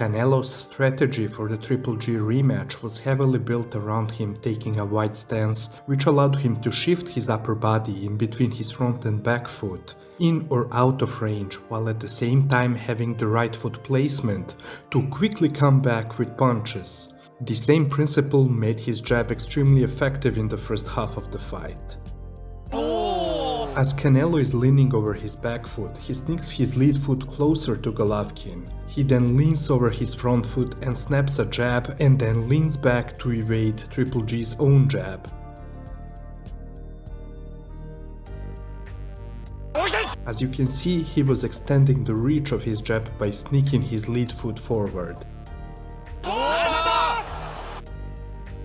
Canelo's strategy for the Triple G rematch was heavily built around him taking a wide stance, which allowed him to shift his upper body in between his front and back foot, in or out of range, while at the same time having the right foot placement to quickly come back with punches. The same principle made his jab extremely effective in the first half of the fight. As Canelo is leaning over his back foot, he sneaks his lead foot closer to Golovkin. He then leans over his front foot and snaps a jab and then leans back to evade Triple G's own jab. As you can see, he was extending the reach of his jab by sneaking his lead foot forward.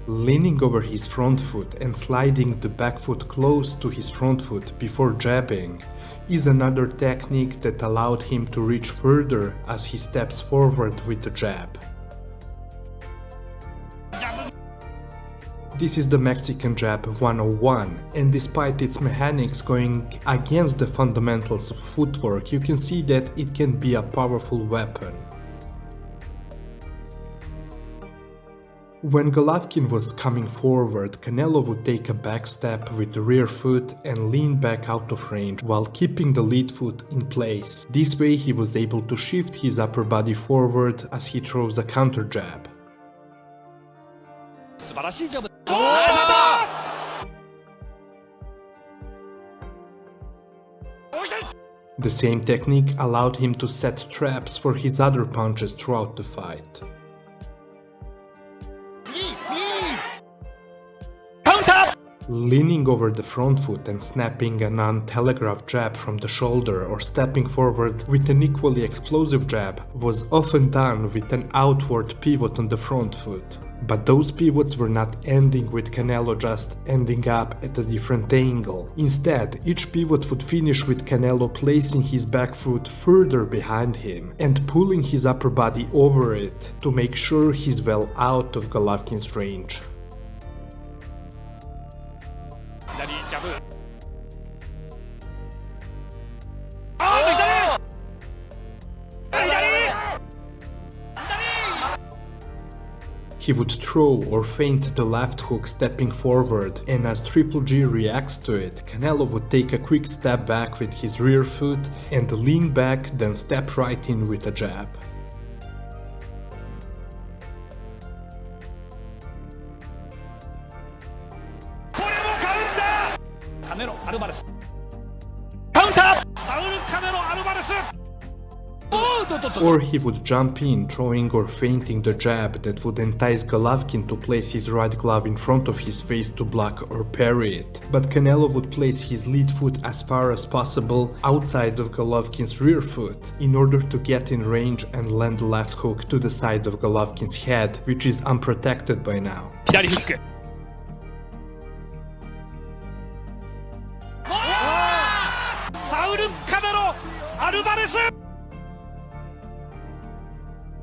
Leaning over his front foot and sliding the back foot close to his front foot before jabbing is another technique that allowed him to reach further as he steps forward with the jab. This is the Mexican Jab 101, and despite its mechanics going against the fundamentals of footwork, you can see that it can be a powerful weapon. When Golovkin was coming forward, Canelo would take a back step with the rear foot and lean back out of range while keeping the lead foot in place. This way he was able to shift his upper body forward as he throws a counter jab. The same technique allowed him to set traps for his other punches throughout the fight. Leaning over the front foot and snapping an untelegraphed jab from the shoulder or stepping forward with an equally explosive jab was often done with an outward pivot on the front foot. But those pivots were not ending with Canelo just ending up at a different angle. Instead, each pivot would finish with Canelo placing his back foot further behind him and pulling his upper body over it to make sure he's well out of Golovkin's range. He would throw or feint the left hook stepping forward, and as Triple G reacts to it, Canelo would take a quick step back with his rear foot and lean back, then step right in with a jab. Or he would jump in, throwing or feinting the jab that would entice Golovkin to place his right glove in front of his face to block or parry it. But Canelo would place his lead foot as far as possible outside of Golovkin's rear foot in order to get in range and land the left hook to the side of Golovkin's head, which is unprotected by now. 사우르 카메로 아르바레스